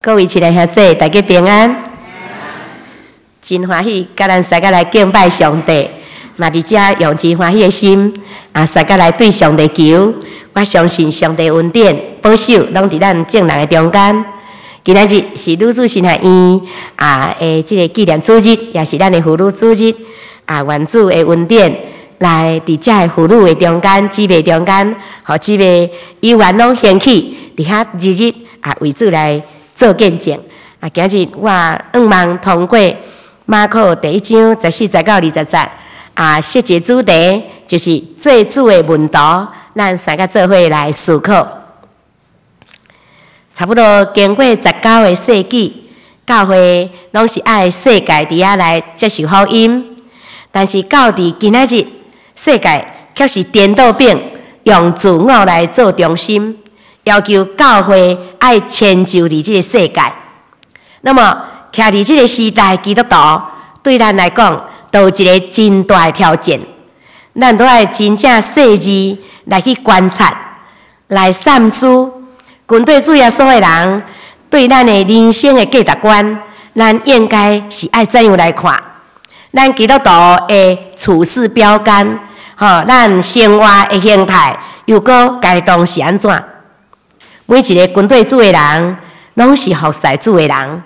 各位亲爱兄弟，大家平安，真欢喜，甲咱大家来敬拜上帝，嘛伫遮用真欢喜的心大家来对上帝求。我相信上帝恩典保守，拢伫咱众人的中间。今仔日是女子神学院的这个纪念主日，也是咱的妇女主日愿主的恩典来伫遮的妇女的中间、姊妹中间，互姊妹伊愿拢兴起伫遐日日为主来做见证。今日我希望通过马可第1章14、19、20节设一主题，就是做主的门徒，咱三个做伙来思考。差不多经过19个世纪，教会拢是爱世界伫遐来接受福音，但是到伫今仔日，世界却是颠倒变，用自我来做中心，要求教会爱迁就伫这个世界。那么，徛伫这个时代，基督徒对咱来讲，都有一个真大的挑战。咱都爱真正细致来去观察，来三思。军队主耶稣的人对咱的人生的价值观，咱应该是爱怎样来看？咱基督徒的处事标杆，咱生活的形态又搁该当是安怎？每一个军队主的人，拢是服侍主的人，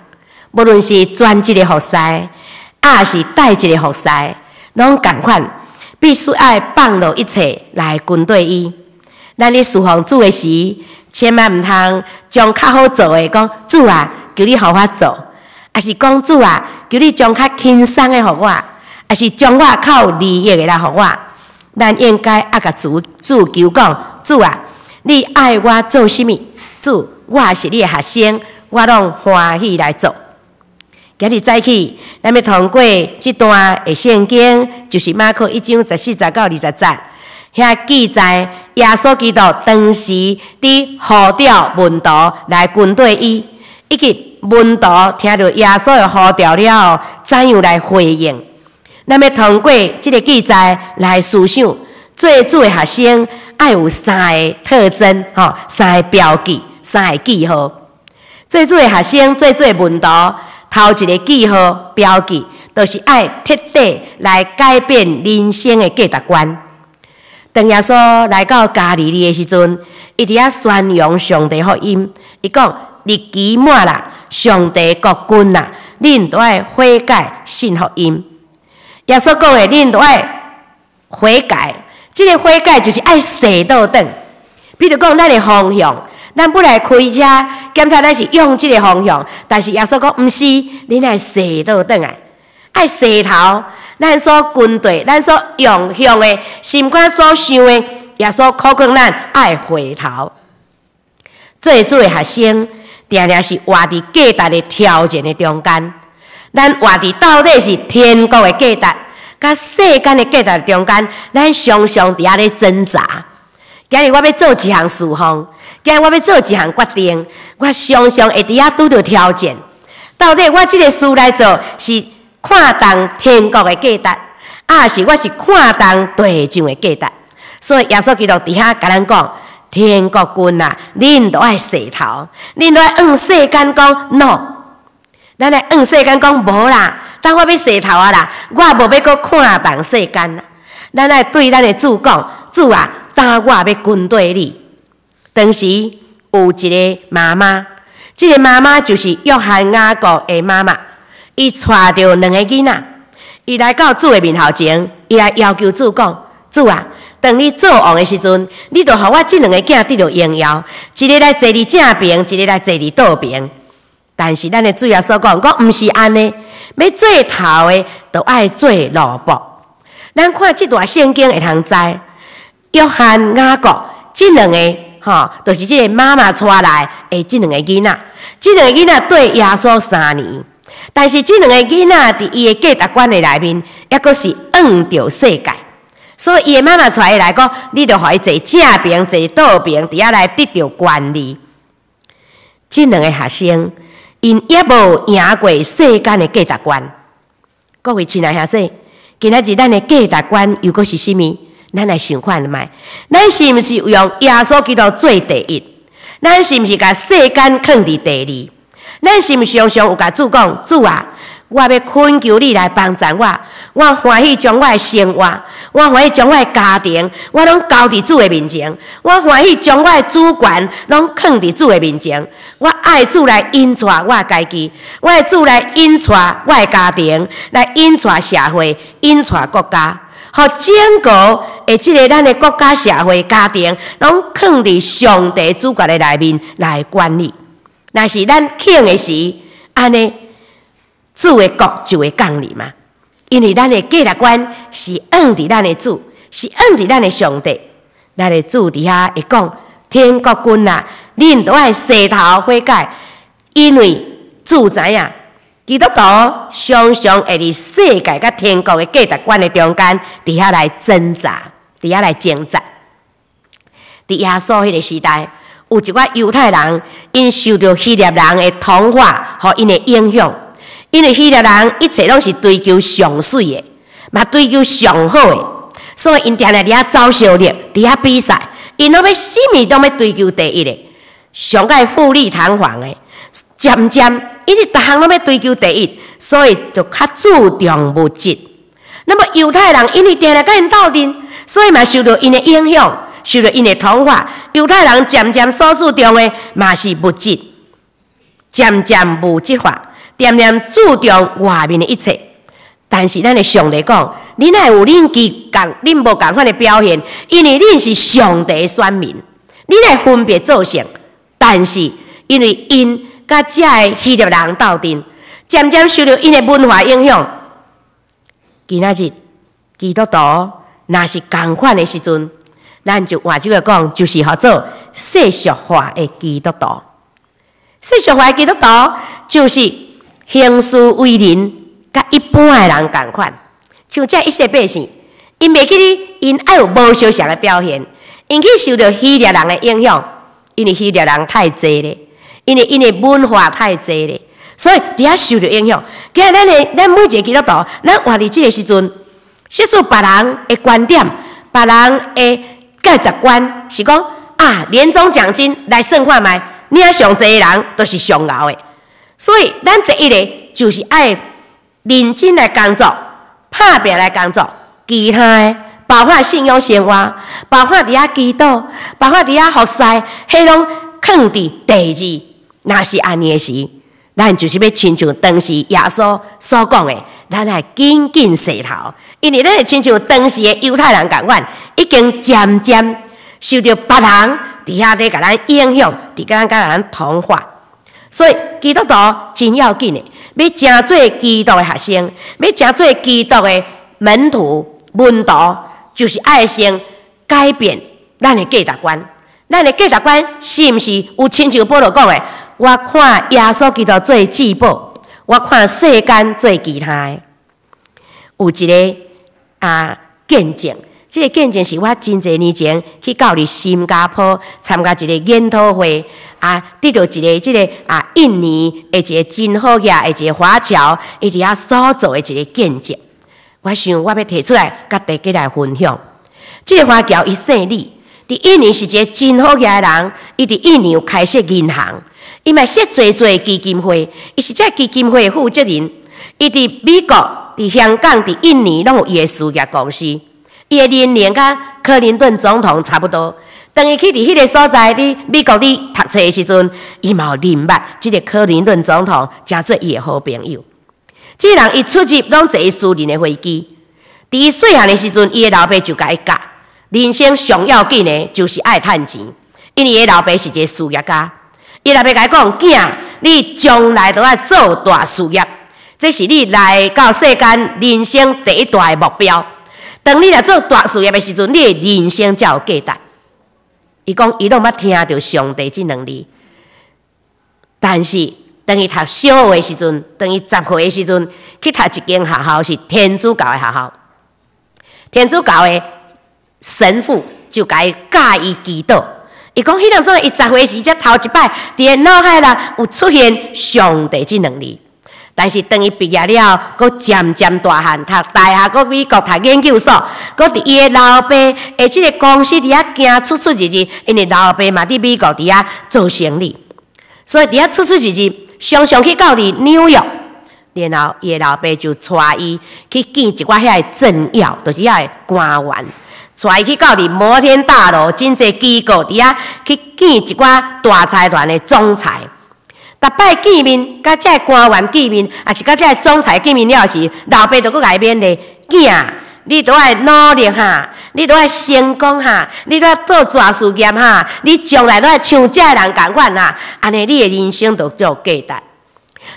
无论是专职的服侍，是代职的服侍，拢同款，必须爱放落一切来军队伊。咱咧侍奉主的时，千万毋通将较好做的讲主啊，求你互我做；还是讲主啊，求你将较轻松的互我；还是将我较有利益的来互我。咱应该甲主求讲，主啊，你爱我做甚物？主，我是你的学生，我拢欢喜来做。今日早起，咱要通过这段的圣经，就是马可1章14、19、20节。遐记载耶稣基督当时伫呼召门徒来军队伊，以及门徒听到耶稣的呼召了后，怎样来回应？咱要通过这个记载来思想，做主的学生爱有3个特征，3个标记、3个记号。做主的学生、做主的门徒，头一个记号标记，就是爱彻底来改变人生的价值观。当耶稣来到加利利的时阵，伊伫遐宣扬上帝福音。伊讲：日期满啦，上帝国君啦，恁都爱悔改信福音。耶稣讲的，恁都爱悔改。这个悔改就是爱洗倒转。比如讲，咱的方向，咱本来开车检查咱是用这个方向，但是耶稣讲毋是，恁爱洗倒转来。爱洗头，咱所军队，咱所用向的心肝所想的，耶稣考讲咱爱回头。做主的学生，定定是活伫价值的挑战的中间。咱活伫到底是天国的价值，甲世间的价值中间，咱常常伫遐咧挣扎。今日我要做一项事奉，今日我要做一项决定，我常常会伫遐拄着挑战。到底我这个事来做是看重天国的价值，我是看重地上的价值。所以耶稣基督伫遐甲咱讲：天国君啊，恁都爱洗头，恁都爱向世间讲 no。咱来向世间讲无啦，当我要洗头啦，我无要搁看重世间啦。咱来对咱的主讲：主啊，当我要军队里。当时有一个妈妈，这个妈妈就是约翰雅各的妈妈。伊带着2个囡仔，伊来到主的面头前，伊来要求主讲：主啊，当你做王的时阵，你就互我这2个囝得到荣耀，一个来坐伫正边，一个来坐伫倒边。但是咱的主耶稣讲，毋是安尼，要做头的，就爱做奴仆。咱看这段圣经会通知，约翰雅各这2个，就是这个妈妈带来的这2个囡仔，这2个囡仔对耶稣3年。但是这2个囡仔伫伊的价值观的内面，抑阁是按着世界，所以伊的妈妈出来讲，你着互伊坐正边，坐倒边，伫遐来得到权利。这2个学生，因也无赢过世间的价值观。各位亲爱兄弟，今仔日咱的价值观又阁是甚物？咱来想看卖，咱是毋是用耶稣基督做第一？咱是毋是甲世间放伫第二？咱是毋是常常有甲主讲，主啊，我要恳求你来帮助我欢喜将我的生活，我欢喜将我的家庭，我拢交伫主的面前，我欢喜将我的主权拢放伫主的面前，我爱主来引带我的家己，我爱主来引带我的家庭，来引带社会，引带国家，互整个的即个咱的国家、社会、家庭，拢放伫上帝主权的内面来管理。若是咱庆的时，安尼主的国就会降临嘛。因为咱的价值观是按伫咱的主，是按伫咱的上帝。咱的主伫遐会讲：天国君啊，恁都爱洗头悔改，因为主知影基督徒常常会伫世界甲天国的价值观的中间，伫遐来挣扎，伫遐来挣扎。伫耶稣迄个时代，有一寡犹太人，因受到希腊人的同化，互因的影响。因为希腊人一切拢是追求上水的，嘛追求上好的，所以因定定伫遐招小力，伫遐比赛，因拢要什么都要追求第一的，上界富丽堂皇的，渐渐因为逐项拢要追求第一，所以就较注重物质。那么犹太人因为定定甲因斗阵，所以嘛受到因的影响，受到因的同化。犹太人渐渐所注重的嘛是物质，渐渐物质化。点点注重外面的一切，但是咱的上帝讲，恁若有恁无共款的表现，因为恁是上帝的选民，恁来分别做成。但是因为因甲遮的希腊人斗阵，渐渐受到因的文化影响。今仔日基督徒若是共款的时阵，咱就换句话讲，就是叫做世俗化的基督徒。世俗化的基督徒就是行事为人，甲一般的人共款，像这一些百姓，因袂记哩，因爱有无相像的表现，因去受到希腊人的影响，因为希腊人太济咧，因为因的文化太济咧，所以伫遐受到影响。今日咱每一个基督徒，咱活伫即个时阵，接触别人的观点，别人的价值观是讲啊，年终奖金来算看卖，领上济的人都是上牛的。所以，咱第一个就是爱认真来工作，拍拼来工作，其他的包括信仰生活，包括伫遐祈祷，包括伫遐服侍，迄拢放伫第二。若是安尼的时，咱就是要亲像当时耶稣所讲的，咱来紧紧洗头，因为咱会亲像当时的犹太人共款，已经渐渐受到别人伫遐咧甲咱影响，伫甲咱同化。所以基督徒真要紧的，要成做基督的学生，要成做基督的门徒、门徒，就是爱先改变咱的价值观。咱的价值观是毋是有亲像保罗讲的？我看耶稣基督做至宝，我看世间做其他的。有一个见证。这个见证是我真侪年前去到新加坡参加一个研讨会，得到一个印尼的一个真好嘅的一个华侨，伊伫遐所做的一个见证。我想我要提出来，甲大家来分享。这个华侨伊姓李，伫印尼是一个真好嘅人，伊伫印尼有开设银行，伊嘛设做基金会，伊是这基金会的负责人。伊伫美国、伫香港、伫印尼拢有伊的事业公司。伊的年龄甲克林顿总统差不多，当伊去伫迄个所在伫美国伫读册的时阵，伊嘛有认捌即个克林顿总统，诚做伊的好朋友。即个人伊出入拢坐私人的飞机。伫伊细汉的时阵，伊的老爸就甲伊教，人生上要紧的就是爱趁钱，因为伊的老爸是一个事业家。伊老爸甲伊讲：囝，你将来都要做大事业，这是你来到世间人生第一大的目标。当你来做大事业的时阵，你的人生才有价值。伊讲，伊拢捌听到上帝这两字，但是当伊读小学的时阵，当伊10岁的时阵，去读一间学校是天主教的学校。天主教的神父就甲伊教伊祈祷。伊讲，迄当阵伊10岁时才头一摆，伫个脑海啦有出现上帝这两字。但是当伊毕业了，佮渐渐大汉，读大学，佮美国读研究所，佮伫伊的老爸的即个公司伫遐行出入，因为老爸嘛伫美国伫遐做生意，所以伫遐出入，常常去到纽约，然后伊的老爸就带伊去见一寡遐个政要，就是遐个官员，带伊去到摩天大楼真侪机构伫遐去见一寡大财团的总裁。逐摆见面，甲遮个官员见面，也是甲遮个总裁见面了时，老爸就搁甲伊勉励囝。你都要努力哈，你都要成功哈，你都要做大事业哈，你将来都要像这人共款哈，安尼你的人生就有价值。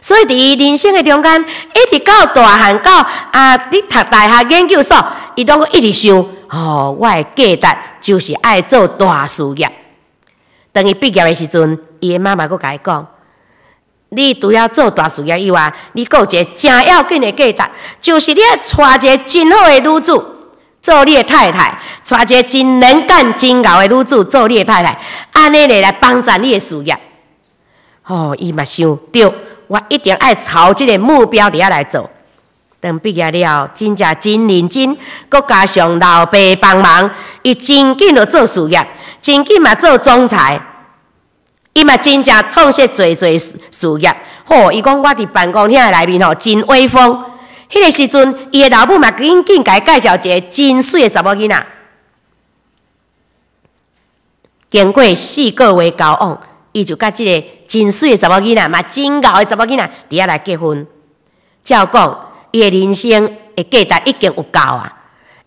所以伫人生的中间，一直到大汉到你读大学研究所，伊拢一直想，我的价值就是爱做大事业。等伊毕业的时阵，伊的妈妈搁甲伊讲。你除了做大事业以外，你还有一个真要紧的价值，就是你要娶一个真好的女子做你的太太，娶一个真能干、真熬的女子做你的太太，安尼来帮助你的事业。伊嘛想对，我一定要朝这个目标底下来做。等毕业了，真正真认真，佮加上老爸帮忙，伊真紧就做事业，真紧嘛做总裁。伊嘛真正创设侪事业，伊讲我伫办公厅内面真威风。迄个时阵，伊的老母嘛紧紧甲伊介绍一个真水的查某囡仔。经过4个月交往，伊就甲即个真水的查某囡仔嘛真熬的查某囡仔伫遐来结婚。照讲，伊的人生的价值已经有够啊，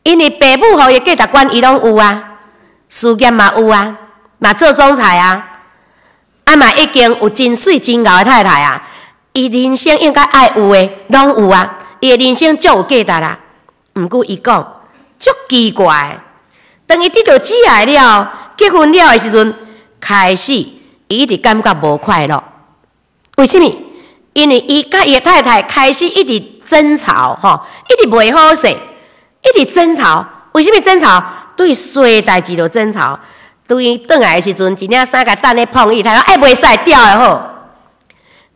因为爸母互伊的价值观伊拢有啊，事业嘛有啊，嘛做总裁啊。嘛已经有真水真熬的太太啊！伊人生应该爱有的拢有啊，伊的人生足有价值啦。毋过伊讲足奇怪，当伊得到姊爱了，结婚了的时阵，开始伊一直感觉无快乐。为什么？因为伊甲伊的太太开始一直争吵，一直袂好势，一直争吵。为什么争吵？对衰代志就争吵。对伊转来的时阵，一领衫甲等咧碰伊，他讲袂使掉的好。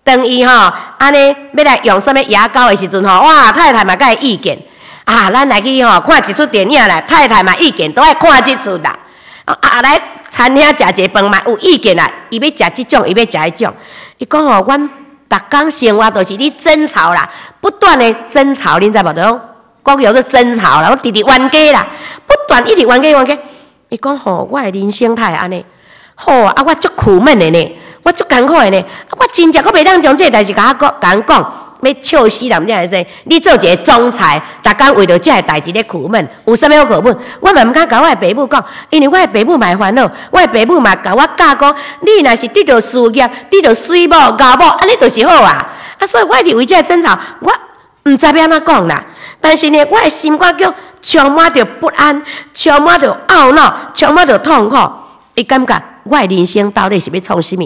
当伊安尼要来用什么牙膏的时阵哇，太太嘛甲伊意见咱来去看一出电影啦，太太嘛意见都爱看这出啦。来餐厅食一个饭嘛有意见啦，伊要食这种，伊要食迄种。伊讲阮逐工生活都是咧争吵啦，不断的争吵，恁知无？就讲有是争吵啦，我直直冤家啦，不断一直冤家。伊讲我的人生态安尼，我足苦闷的呢，我足艰苦的呢，我真正阁袂当将这个代志甲人讲，要笑死人，才会说你做一个总裁，逐工为着这个代志咧苦闷，有啥物好苦闷？我嘛毋敢甲我的爸母讲，因为我的爸母嘛会烦恼，我的爸母嘛甲我教讲，你若是得到事业，得到水某、高某，安尼就是好啊。所以我一直为这个争吵，我毋知要安怎讲啦。但是呢，我的心肝叫充满着不安，充满着懊恼，充满着痛苦。伊感觉我的人生到底是要创什么？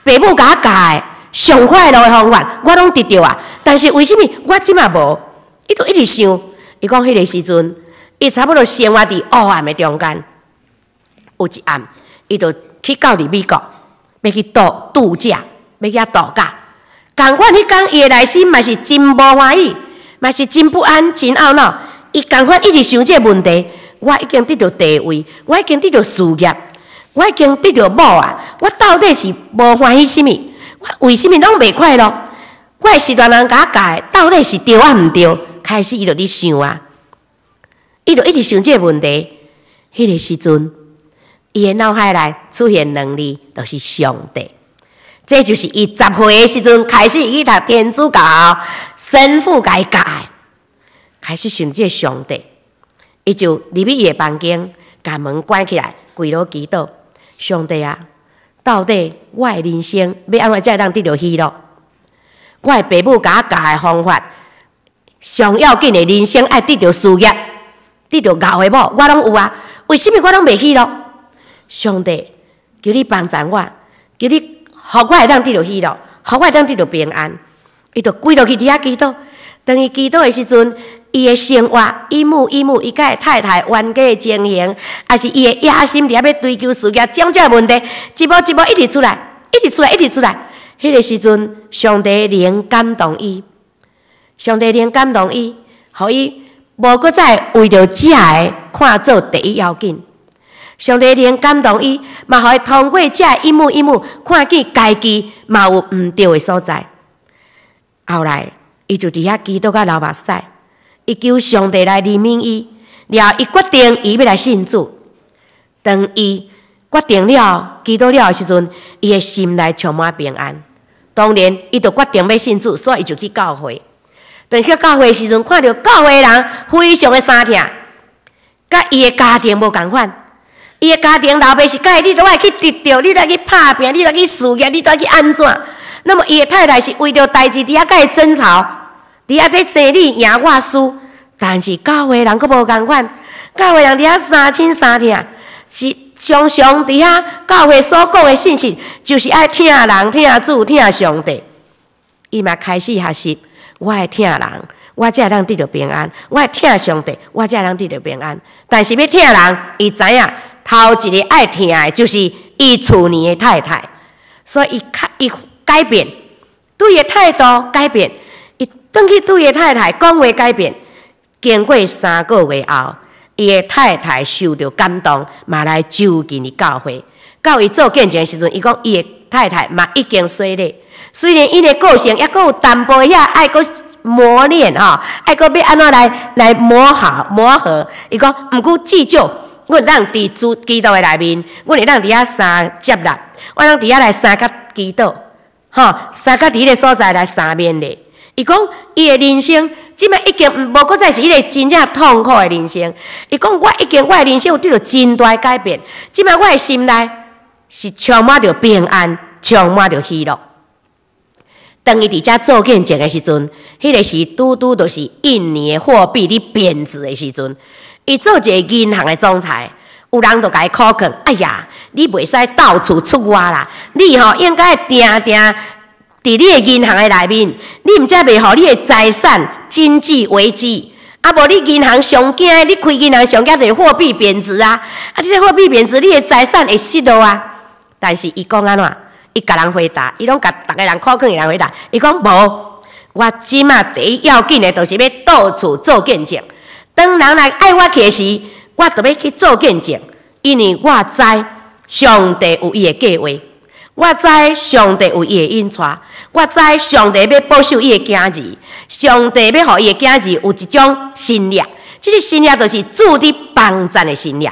爸母甲我教的上快乐的方法，我拢得到啊。但是为什么我即马无？伊就一直想。伊讲迄个时阵，伊差不多生活伫黑暗的中间。有一暗，伊就去到美国，要去度假，要去度假。同款迄天，伊的内心嘛是真无欢喜。嘛是真不安、真懊恼，伊同款一直想这个问题。我已经得到地位，我已经得到事业，我已经得到某啊，我到底是无欢喜什么？我为什么拢袂快乐？我的时段人甲我教的，到底是对啊毋对？开始伊就伫想啊，伊就一直想这个问题。迄个时阵，伊的脑海内出现两字，就是上帝。这就是伊10岁的时阵开始去读天主教，神父甲伊教的，开始想这上帝，伊就入去伊的房间，把门关起来，跪落祈祷。上帝啊，到底我的人生要安怎才会当得到喜乐？我的爸母甲我教的方法，上要紧的人生爱得到事业，得到熬的某，我拢有啊。为什么我拢袂喜乐？上帝，求你帮助我，求你。互我会当得到喜乐，互我会当得到平安，伊就跪落去伫遐祈祷。当伊祈祷的时阵，伊的生活一幕一幕，伊甲伊太太冤家的情形，还是伊的野心伫遐要追求事业，种种问题，一步一步一直出来，一直出来，一直出来。迄个时阵，上帝灵感动伊，上帝灵感动伊，互伊无搁再为着这个看做第一要紧。上帝连感动伊，嘛，互伊通过这一幕一幕，看见家己嘛有毋对的所在。后来，伊就伫遐祈祷甲流目屎，伊求上帝来怜悯伊，然后伊决定伊要来信主。当伊决定了、祈祷了的时阵，伊的心内充满平安。当然，伊就决定要信主，所以伊就去教会。等去教会的时阵，看到教会的人非常的相疼，甲伊的家庭无共款。伊的家庭老爸是甲伊，你都爱去得着，你都爱去拍拼，你都爱去事业，你都爱去安怎？那么伊的太太是为着代志伫遐甲伊争吵，伫遐在争你赢我输。但是教会人佫无共款，教会人伫遐相亲相疼，是常常伫遐教会所讲的信息，就是爱听人、听主、听上帝。伊嘛开始学习，我爱听人，我才会当得到平安；我爱听上帝，我才会当得到平安。但是要听人，伊知影头一个爱听的就是伊厝里的太太，所以伊改变对伊态度改变，伊转去对伊太太讲话改变。经过3个月后，伊的太太受到感动，嘛来就近伊教会。到伊做见证的时阵，伊讲伊的太太嘛已经洗礼，虽然伊的个性也佫有淡薄遐爱佫磨练吼，爱佫要安怎来磨合。伊讲，毋过至少，阮会当伫主基督的内面，阮会当伫遐相接纳，我当伫遐来相甲基督，吼，相甲伫迄个所在来相勉励。伊讲，伊的人生即摆已经无搁再是迄个真正痛苦的人生。伊讲，我的人生有得到真大改变，即摆我的心内是充满着平安，充满着喜乐。当伊伫遮做见证的时阵，迄个是拄就是印尼的货币咧贬值的时阵，伊做一个银行的总裁，有人就甲伊苦劝：哎呀，你袂使到处出外啦，你应该定伫你的银行的内面，你毋则袂互你的财产经济危机。啊，无你银行上惊，你开银行上惊就是货币贬值啊！啊，你这货币贬值，你的财产会失落啊。但是伊讲安怎？伊甲人回答，伊拢甲逐个人苦劝的人回答，伊讲无，我即马第一要紧的，就是要到处做见证。当人来爱我去时，我就要去做见证，因为我知上帝有伊的计划。我知上帝有伊的引带，我知上帝要保守伊的囝儿，上帝要互伊的囝儿有一种信念，这个信念就是主的帮助的信念。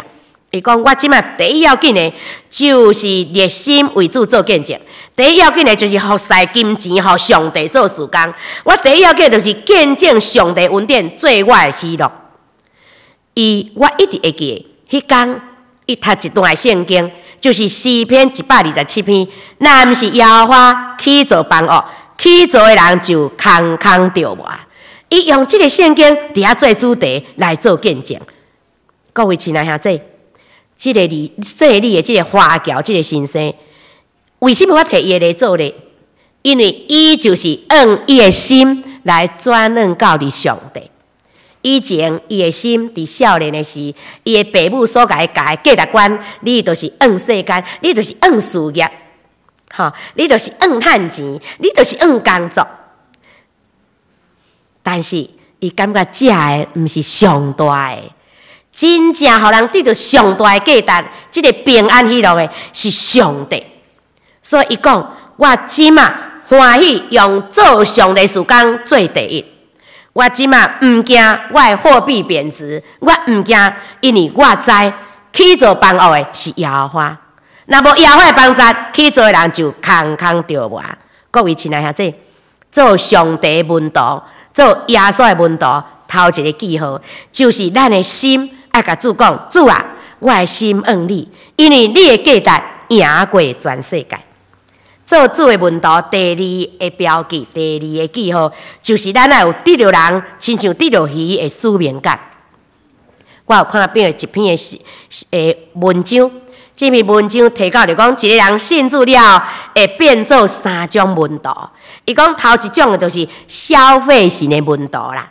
伊讲我即马第一要紧的，就是热心为主做见证；第一要紧的，就是互晒金钱，互上帝做事工。我第一要紧的，就是见证上帝恩典，做我的喜乐。我一直会记得，迄天伊读一段圣经。就是诗篇127篇，若毋是耶和华起造万物，起造的人就空空着无。伊用这个圣经伫遐做主题来做见证。各位亲爱兄弟，这个你的这个花轿，这个先生，为什么我摕伊的来做呢？因为伊就是用伊的心来转转到伫上帝。以前伊的心伫少年的时，伊的父母所教的价值观，你就是用世间，你就是用事业，你就是用趁钱，你就是用工作。但是伊感觉这个毋是上大的，真正互人得到上大的价值，这个平安喜乐的是上帝。所以伊讲，我即马欢喜用做上帝事工做第一。我即马毋惊我的货币贬值，我毋惊，因为我知起造万物的是耶和华。若无耶和华的帮助，起造的人就空空着无。各位亲爱兄弟，做上帝的门徒，做耶稣的门徒，头一个记号就是咱的心爱甲主讲：主啊，我的心愿你，因为你的价值赢过全世界。做主的门徒，第二个标记，第二个记号，就是咱要有得着人，亲像得着鱼的使命感。我有看到一篇文章，这篇文章提到就讲，一个人信主了，会变做3种门徒。伊讲头一种就是消费型的门徒啦，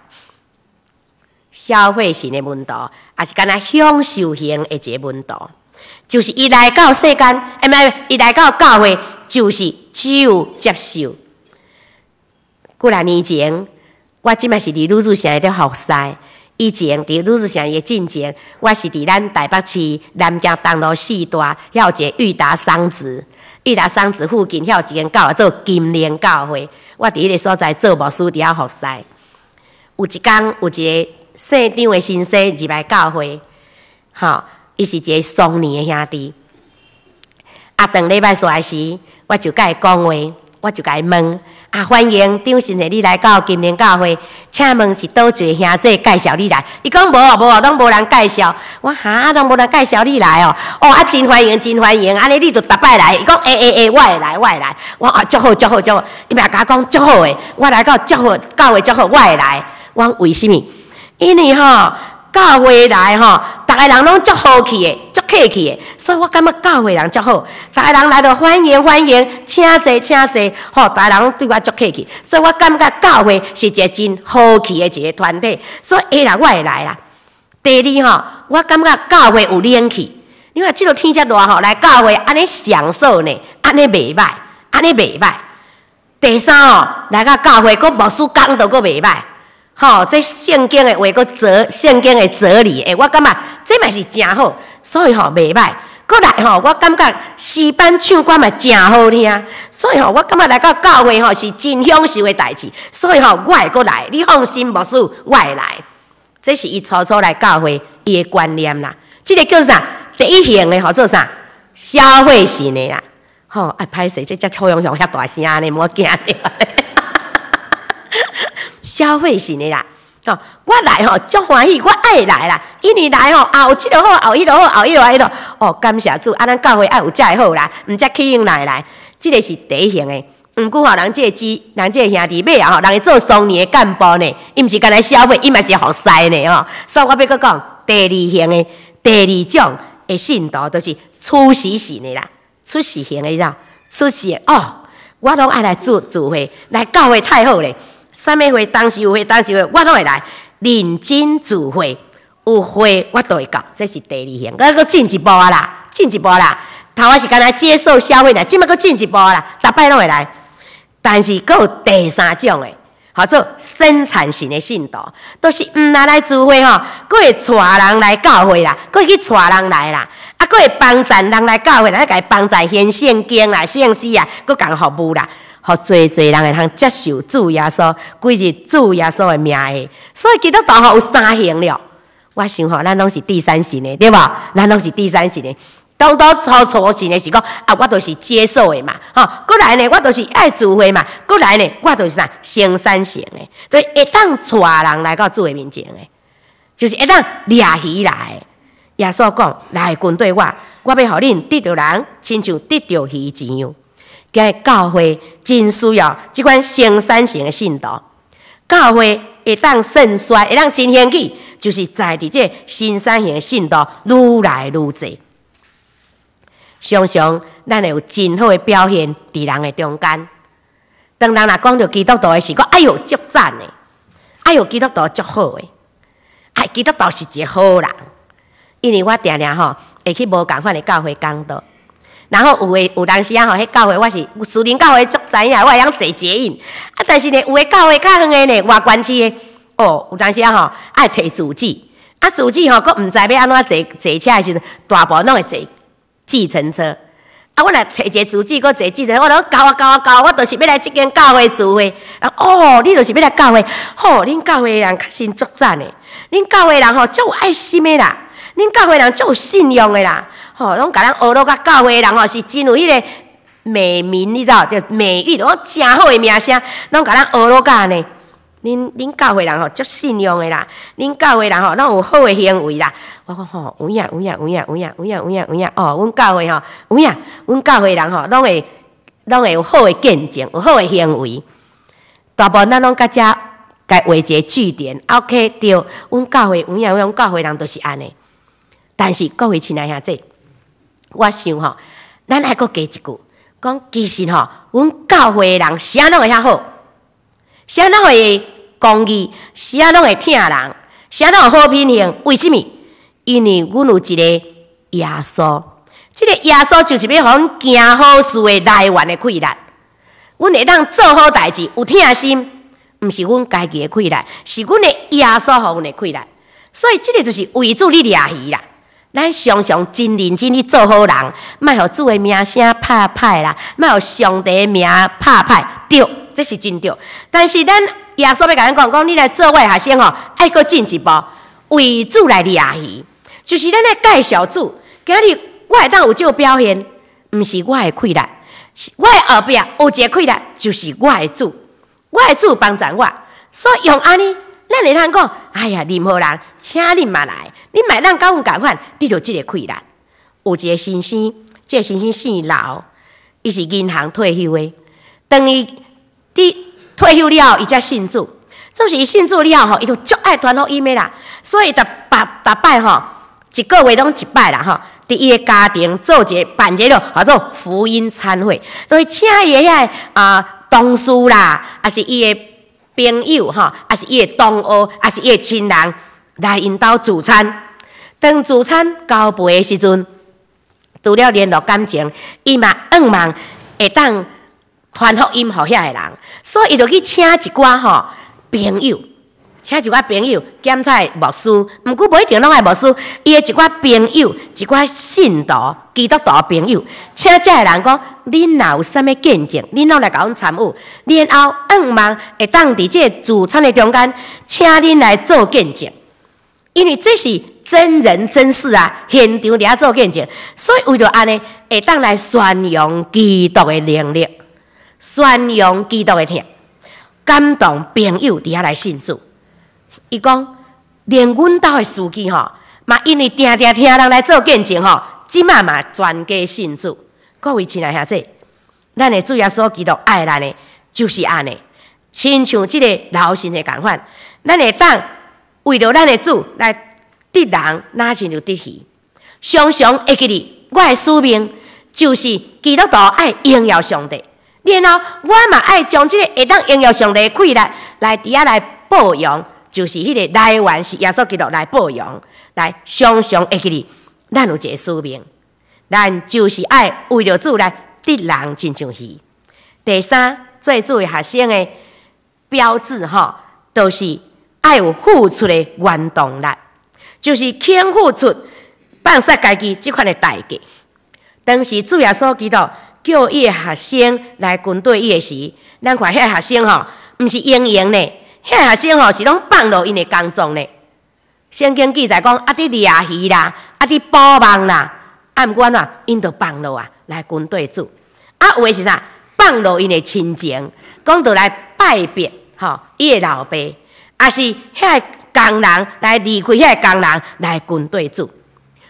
消费型的门徒，也是敢若享受型的一个门徒，就是伊来到世间，伊来到教会。就是只有接受。几来年前，我即摆是伫女子城的学师，以前伫鲁智祥的进前，我是伫咱台北市南京东路4大，遐有一个裕达桑植，裕达桑植附近遐有一间教会做金莲教会，我伫迄个所在做牧师，伫遐服侍。有一天，有一个姓张的先生入来教会，伊是一个双年的兄弟。当礼拜煞时，我就甲伊讲话，我就甲伊问。欢迎张先生你来到金莲教会，请问是倒一个兄弟介绍你来？伊讲无啊，拢无人介绍。我拢无人介绍你来哦。真欢迎，真欢迎。安尼你就逐摆来。伊讲我会来。我足好。伊嘛甲我讲足好诶，我来到足好教会足好，我会来。我为什么？因为教会来逐个人拢足好气诶，足客气诶，所以我感觉教会人足好，逐个人来到欢迎，请坐，逐个人拢对我足客气，所以我感觉教会是一个真好气诶一个团体，所以我会来啦。第二我感觉教会有冷气，你看即落天遮热来教会安尼享受呢，安尼袂歹。第三来到教会，牧师讲道佫袂歹。这圣经的话，圣经的哲理，我感觉这嘛是真好，所以袂歹。过来我感觉诗班唱歌嘛真好听，所以我感觉来到教会是真享受的代志，所以我会过来。你放心，牧师，我会来。这是伊初来教会伊的观念啦。这个叫啥？第一型的做啥？消费型的啦。歹势，这只臭熊遐大声呢，莫惊着。消费型的啦，我来足欢喜，我爱来啦，因为来有即落好，有迄落好，感谢主，咱教会爱有遮好啦，毋则起因来，即个是第一型的。毋过人即个兄弟尾人会做双年的干部呢，伊毋是干来消费，伊嘛是服侍呢所以我要佮讲第二型的第二种的信徒，就是出席型的啦，出席型的啦，出席我拢爱来聚会，来教会太好咧。啥物会？当时有会，我拢会来认真聚会，有会我都会到，这是第二型。佮进一步啦。头仔是干来接受消费啦，即摆佮进一步啦，逐摆拢会来。但是佮有第三种诶，做生产型的信徒，都是毋来聚会佮会带人来教会啦，佮会去带人来啦，佮会帮赞人来教会啦，甲伊帮赞献圣经啦、圣诗啊，佮共服务啦。侪人会通接受主耶稣，归入主耶稣的名下，所以基督徒有三型了。我想咱拢是第三型的，对吧？咱拢是第三型的。当初型的是讲我都是接受的嘛，过来呢，我都是爱聚会嘛，过来呢，我都是啥生产型的，所以会当带人来到主的面前的，就是会当掠鱼来。耶稣讲：来跟对我要互恁得着人，亲像得着鱼一样。今日教会真需要即款生产型的信徒，教会会当盛衰，会当真兴起，就是在伫这生产型的信徒愈来愈多。常常咱会有真好的表现伫人的中间。当人若讲到基督徒的时候，哎哟足赞的，哎哟基督徒足好的，基督徒是一个好人。因为我定定会去无共款的教会讲道。然后有当时迄教会我是私人教会足知影，我会晓坐捷运。但是呢，有的教会较远的呢，外县市的有当时爱摕自己，自己佫毋知要安怎坐车的时阵，大部分拢会坐计程车。我若摕一个自己，佫坐计程车，我拢教，我就是要来即间教会聚会。你就是要来教会，恁教会的人较真足赞的，恁教会的人足有爱心的啦，恁教会的人足有信用的啦。拢甲咱学落甲教会的人是真有迄个美名，你知道？就美誉，拢真好的名声，拢甲咱学落甲呢。恁教会人足信用的啦，恁教会人拢有好的行为啦。我讲有影。阮教会有影，阮教会人拢会有好的见证，有好的行为。大部分咱拢甲遮该画一个句点 ，OK 对。阮教会有影，阮教会人都是安尼。但是各位亲爱兄弟。我想咱还佫加一句，讲其实阮教会的人啥拢会遐好，啥拢会公义，啥拢会疼人，啥拢有好品行。为什么？因为阮有一个耶稣，这个耶稣就是要互阮行好事的来源的气力。阮会当做好代志，有疼心，毋是阮家己的气力，是阮的耶稣互阮的气力。所以即个就是为主你掠鱼啦。咱常常真认真去做好人，莫互主的名声拍歹啦，莫互上帝的名拍歹，对，这是真对。但是咱耶稣要甲咱讲，你来做我的学生吼，爱搁进一步，为主来掠鱼，就是咱来介绍主。今日我会当有这个表现，毋是我的困难，我的后壁有一个困难，就是我的主，我的主帮助我，所以用安尼。咱会通讲，哎呀，任何人，请恁嘛来，恁嘛咱甲阮共款，得到即个困难。有一个先生，即个先生姓刘，伊是银行退休的。当伊退休了后，伊才信主。总是伊信主了后，伊就足爱传福音的啦。所以逐摆吼，一个月拢一摆啦吼，伫伊的家庭做办一个叫做福音餐会，所以请伊的同事啦，也是伊的。朋友哈，也是伊的同学，也是伊的亲人来因兜聚餐。当聚餐交杯的时阵，除了联络感情，伊嘛望会当传福音予遐个人，所以伊就去请一寡吼朋友，请一寡朋友检查牧师，毋过无一定拢爱牧师，伊的一寡朋友，一寡信徒、基督徒朋友，请遮个人讲，恁若有啥物见证，恁拢来甲阮参与，然后望会当伫这聚餐的中间，请恁来做见证，因为这是真人真事啊，现场伫遐做见证，所以为着安尼，会当来宣扬基督的能力，宣扬基督的疼，感动朋友伫遐来信主。伊讲，连阮兜的司机吼，嘛因为定听人来做见证吼，即嘛全家信主。各位亲爱兄弟，咱的主耶稣基督爱咱的，就是安尼，亲像即个老神的共款，咱会当为着咱的主来得人，哪亲就得鱼。常常会记哩，我的使命就是基督徒爱荣耀上帝，然后我嘛爱将即个会当荣耀上帝的困难来伫遐来报扬。就是迄个来源是耶稣基督来报扬，来常常会记哩，咱有一个使命，咱就是爱为着主来得人亲像鱼。第三，做主的学生的标志吼，就是爱有付出的原动力，就是肯付出、放下家己即款的代价。当时主耶稣基督叫伊的学生来军队伊的时，咱看遐学生吼，毋是用呢。遐学生吼是拢放落因的工作呢。圣经记载讲，伫掠鱼啦，伫捕网啦，毋管啊，因就放落来军队做。有诶是啥？放落因的亲情，讲就来拜别伊的老爸，也是遐工人来离开遐工人来军队做。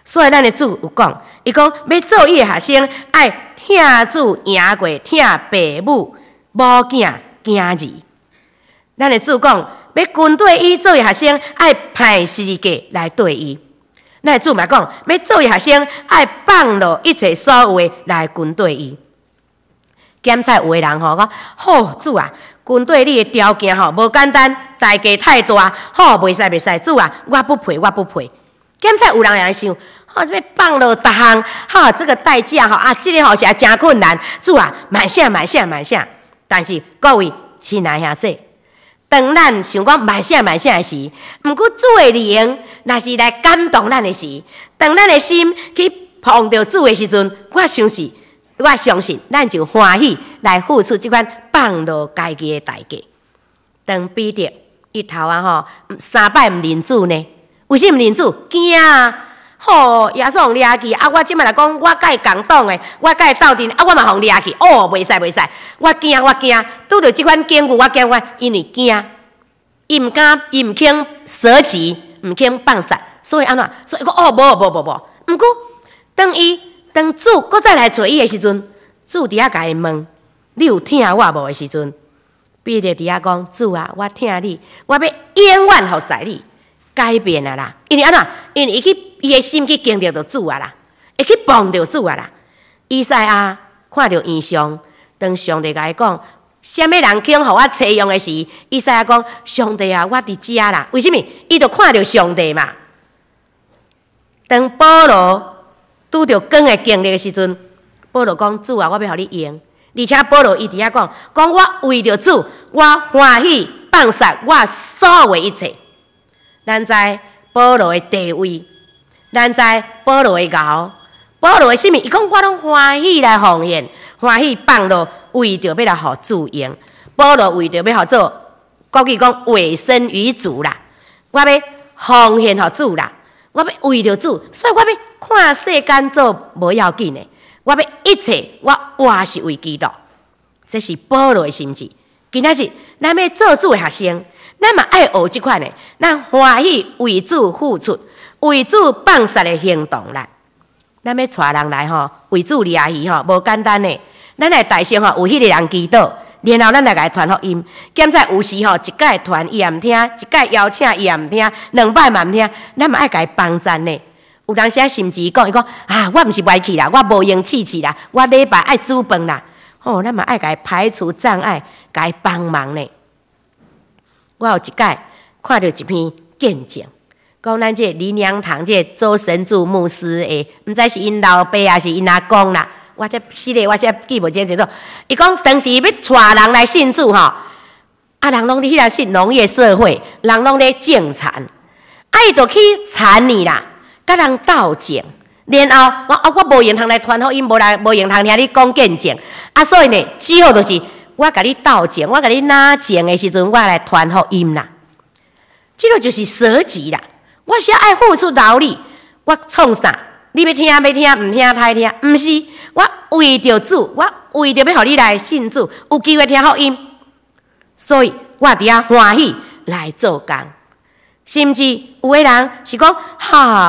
所以咱的主有讲，伊讲要做伊的学生，爱听主赢过，听父母某囝囝儿。咱的主讲，要军队伊做伊学生，爱派世界来对伊。咱的主嘛讲，要做伊学生，爱放落一切所有的来军队伊。检查有的人吼讲，好主啊，军队你的条件吼无简单，代价太大，好袂使主啊，我不配。检查有人会想，好要放落逐项，好这个代价吼这个吼是真困难，主啊，慢下。但是各位亲爱兄弟。当咱想讲慢些的时，毋过主的灵若是来感动咱的时，当咱的心去碰到主的时阵，我相信咱就欢喜来付出这款放落家己的代价。当彼得伊头3摆毋认主呢？为什么毋认主？惊啊！吼，耶稣互掠去我即摆来讲，我甲伊共党的，我甲伊斗阵我嘛互掠去。袂使，我惊，拄着即款境遇，我惊，因为惊，伊毋肯舍己，毋肯放下，所以安怎？所以讲无。毋过，当主搁再来找伊的时阵，主伫遐甲伊问：你有听我无的时阵，彼得伫遐讲：主啊，我听你，我要永远服侍你。改变啊啦，因为安怎？因为伊的心去经历到主啊啦，会去碰到主啊啦。以赛亚看到异象，当上帝甲伊讲，什么人肯互我采用的时，以赛亚讲：上帝啊，我伫遮啦。为什么？伊就看到上帝嘛。当保罗拄着光的经历的时阵，保罗讲：主啊，我要互你用。而且保罗伊伫遐讲我为着主，我欢喜放下我所有的一切。咱知保罗的地位，咱知保罗的熬，保罗的什么？伊讲我拢欢喜来奉献，欢喜放落，为着要来互主用。保罗为着要互做，国语讲委身于主啦，我要奉献互主啦，我要为着主，所以我要看世间做无要紧的，我要一切我活是为基督。这是保罗的心志。今仔日咱要做主的学生，咱嘛爱学即款的，咱欢喜为主付出，为主放撒的行动啦。咱要带人来吼，为主掠鱼吼，无简单的。咱来大先吼，有迄个人祈祷，然后咱来甲伊传福音。检查有时吼，一届传伊也毋听，一届邀请伊也毋听，2摆嘛毋听，咱嘛爱甲伊帮赞呢。有当时啊，甚至伊讲啊，我毋是歪去啦，我无用试试啦，我礼拜爱煮饭啦。哦，咱嘛爱甲伊排除障碍，甲伊帮忙呢。我有一届看到一篇见证，讲咱这林良堂这周神助牧师的，毋知是因老爸还是因阿公啦。我这是咧，我这记无清楚。伊讲当时要带人来信主吼，啊，人拢伫迄个是农业社会，人拢咧种田，啊，伊就去田里啦，甲人斗种。然后我无用通来传福音，无用通听你讲见证，啊，所以呢，只好就是我甲你斗种，我甲你拿种的时阵，我来传福音啦。这个就是舍己啦。我是爱付出劳力，我创啥？你要听，唔听太听，毋是。我为着主，我为着要互你来信主，有机会听福音，所以我伫遐欢喜来做工。甚至有的人是讲，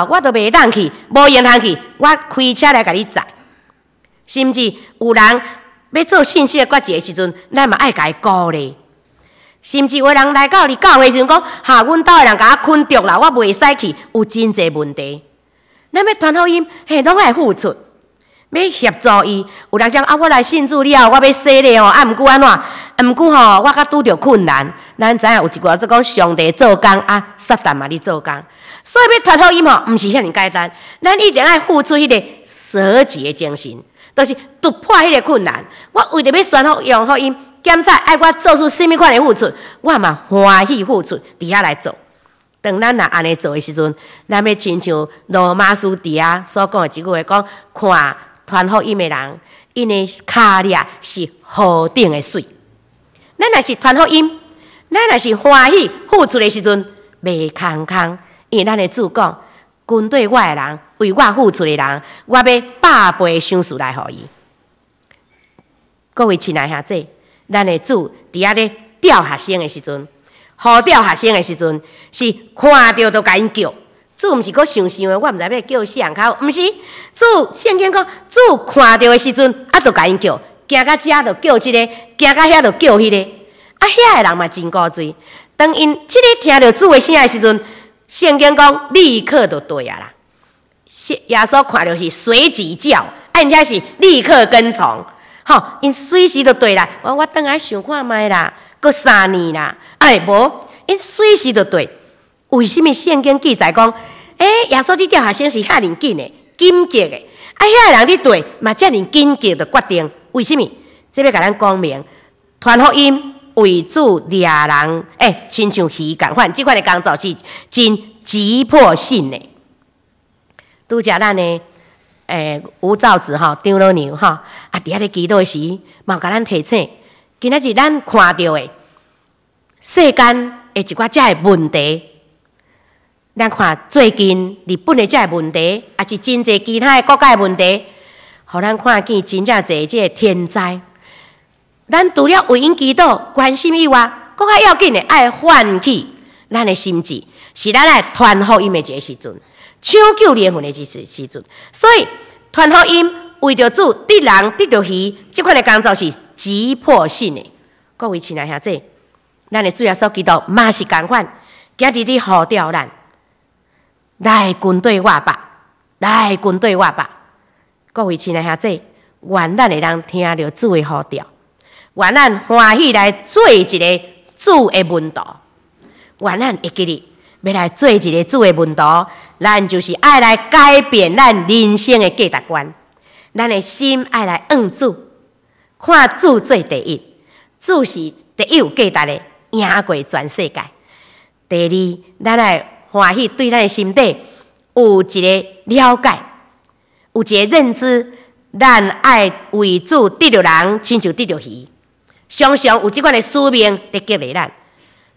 我都袂当去，无用通去，我开车来甲你载。甚至有人要做信息的决志的时阵，咱嘛爱甲伊鼓励。甚至有的人来到你教会的时阵讲，阮兜的人甲我困着啦，我袂使去，有真侪问题。咱要传福音，拢爱付出，要协助伊。有人讲我来信主了，我要洗礼哦，毋过安怎？毋过我甲拄着困难。咱知影有一句话说讲，上帝做工啊，撒旦嘛咧做工。所以要传福音毋是遐尔简单，咱一定爱付出迄个舍己的精神，就是突破迄个困难。我为着要宣扬福音，检查爱我做出甚物款的付出，我嘛欢喜付出，伫遐来做。当咱若安尼做的时阵，咱要亲像罗马书伫遐所讲的一句话，讲看传福音的人，因的脚链是何等的水。咱若是传福音，咱若是欢喜付出的时阵，袂空空。因为咱的主讲，军队我的人，为我付出的人，我要百倍赏赐来互伊。各位亲爱兄弟，咱的主伫遐咧调学生的时阵，呼调学生的时阵，是看到就甲因叫。主毋是搁想的，我毋知要叫谁人口，毋是。主圣经讲，主看到的时阵，就甲因叫，行到遮就叫这个，行到遐就叫迄个。啊，遐的人嘛真古锥。当因这个听到主的声的时阵，圣经讲立刻就对啊啦。耶稣看到是随即叫，因遐是立刻跟从。因随时就对啦。我等下想看卖啦，搁3年啦。无，因随时就对。为什么圣经记载讲，耶稣你调学生是遐尔紧的、紧急的？遐人你对嘛，遮尔紧急的决定，为什么？这要甲咱讲明，传福音为主掠人，亲像鱼共款，即款的工作是真急迫性的。拄则咱的吴兆子张老牛伫遐咧祈祷时，嘛甲咱提醒，今仔日咱看到的世间的一寡遮的问题。咱看最近日本的这个问题，也是真侪其他的国家的问题，互咱看见真正侪这个天灾。咱除了为因祈祷、关心以外，更较要紧的爱唤起咱的心智，是咱来传福音的一个时阵，抢救灵魂的一个时阵。所以传福音为着主得人得着鱼，这款的工作是急迫性的。各位亲爱兄弟，咱的主耶稣基督嘛是同款，今日你呼召咱。来军队我吧，来军队我吧！各位亲爱兄弟，愿咱会人听到主的呼召，愿咱欢喜来做一个主的门徒，愿咱会记得要来做一个主的门徒，咱就是爱来改变咱人生的价值观，咱的心爱来向主，看主做第一，主是第一有价值的，赢过全世界。第二，咱来欢喜，对咱的心底有一个了解，有一个认知，咱爱为主得着人，亲像得着鱼。常常有即款的使命在激励咱。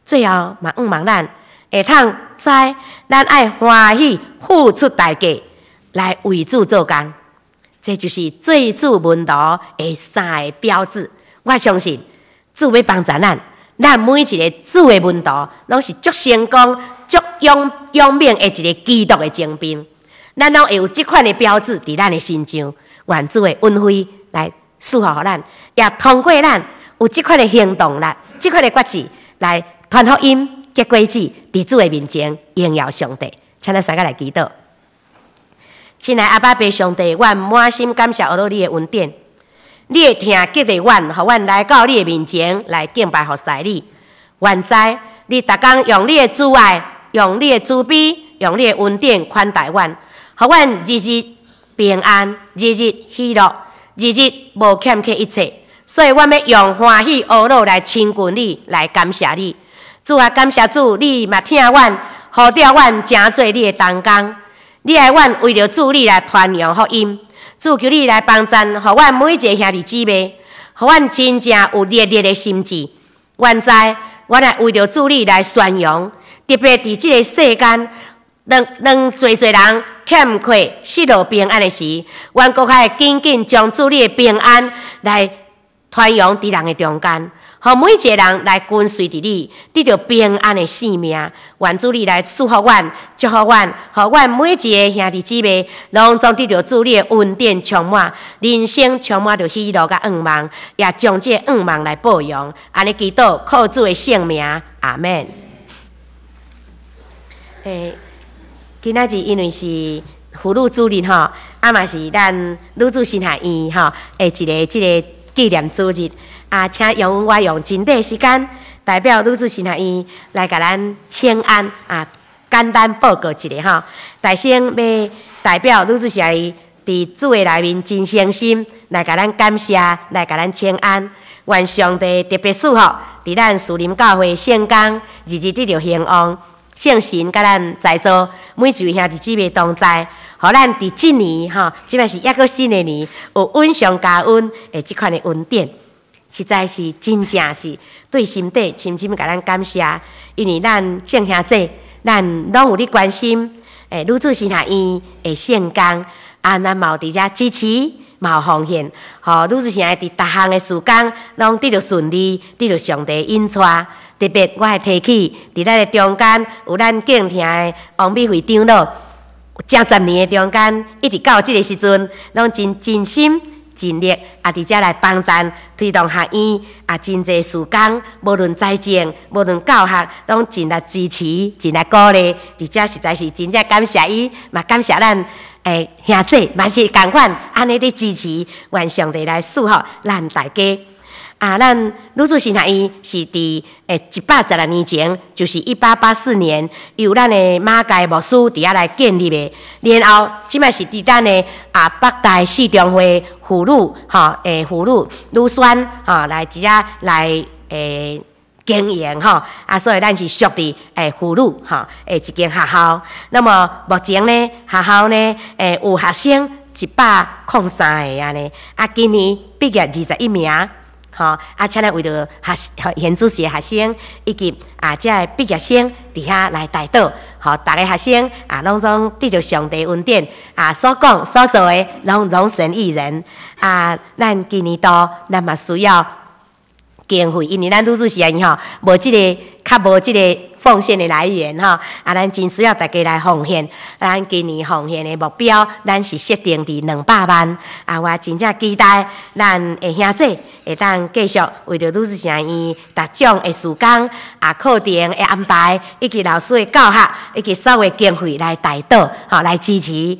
最后嘛，望咱会通知，咱爱欢喜付出代价来为主做工。这就是做主门徒的3个标志。我相信主要帮助咱，咱每一个主的门徒，拢是足成功、足勇猛的一个基督的精兵。咱拢会有即款的标志伫咱的身上，愿主的恩惠来赐福咱，也通过咱有即款的行动力、即款的决志来传福音、结果子，伫主的面前荣耀上帝。请咱三个来祈祷。亲爱阿爸爸上帝，阮满心感谢学到你的恩典，你的听激励阮，互阮来到你的面前来敬拜服侍你。愿知你逐工用你的慈爱、用你的慈悲、用你的恩典款待阮，互阮日日平安，日日喜乐，日日无欠缺一切。所以，阮要用欢喜懊恼来亲近你，来感谢你。主啊，感谢主，你嘛听阮，呼召阮诚做你的同工。你爱阮为着主你来传扬福音，主求你来帮助，互阮每一个兄弟姊妹，互阮真正有热烈的心志。愿知我来为着主你来宣扬，特别伫即个世间，当侪人欠缺失落平安的时，阮搁较会紧紧将主你的平安来传扬伫人的中间。互每一个人来跟随着你，得到平安的性命。愿主你来祝福阮、祝福阮，互阮每一个兄弟姊妹，拢总得到主你的恩典充满，人生充满着喜乐甲愿望，也将这愿望来保养。安尼祈祷，靠主的圣名，阿门。今仔日因为是妇女主日吼，嘛是咱女主神学院吼一个即个纪念主日。请我用真短时间，代表女主神学院来甲咱请安简单报告一下吼。大先要代表女主神学院伫主的内面真诚心来甲咱感谢，来甲咱请安。愿上帝特别赐福伫咱树林教会圣工，日日得到兴旺。圣神甲咱在座每一位兄弟姊妹同在，互咱伫即年吼，即摆是抑个新的年，有恩上加恩的即款的恩典。实在是真正是对心底深深甲咱感谢，因为咱圣兄弟，咱拢有咧关心女主神学院的圣工，咱嘛有伫遮支持，嘛有奉献，互女主神学院伫逐项的事工拢得到顺利，得到上帝引带。特别我还提起伫咱的中间有咱敬听的王美惠长老，正10年的中间，一直到即个时阵，拢真心。尽力伫遮来帮助推动学院真侪事工，无论财政，无论教学，拢尽力支持，尽力鼓励。伫遮实在是真正感谢伊，嘛感谢咱兄弟，嘛是共款安尼伫支持，愿上帝来祝福咱大家。咱女主神学院是伫116年前，就是1884年，由咱的马介牧师伫遐来建立的。然后，即摆是伫咱的北大市中会妇女妇女女宣来伫遐来经营所以咱是属伫妇女一间学校。那么目前呢，学校呢有学生103个安尼，今年毕业21名。请咱为着现主席的学生以及这个毕业生伫遐来带导，逐个学生拢总得到上帝恩典所讲所做的拢荣神益人咱今年度咱嘛需要经费，因为咱女主神学院无即个较无即个奉献的来源咱真需要大家来奉献。咱今年奉献的目标，咱是设定伫200万我真正期待咱的兄弟会当继续为着女主神学院逐种的事工课程的安排，以及老师的教学，以及所有的经费来带导来支持。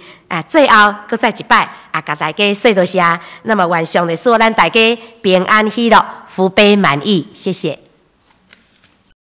最后搁再一摆甲大家说多谢。那么愿上帝赐咱大家平安喜乐，福杯满溢，谢谢。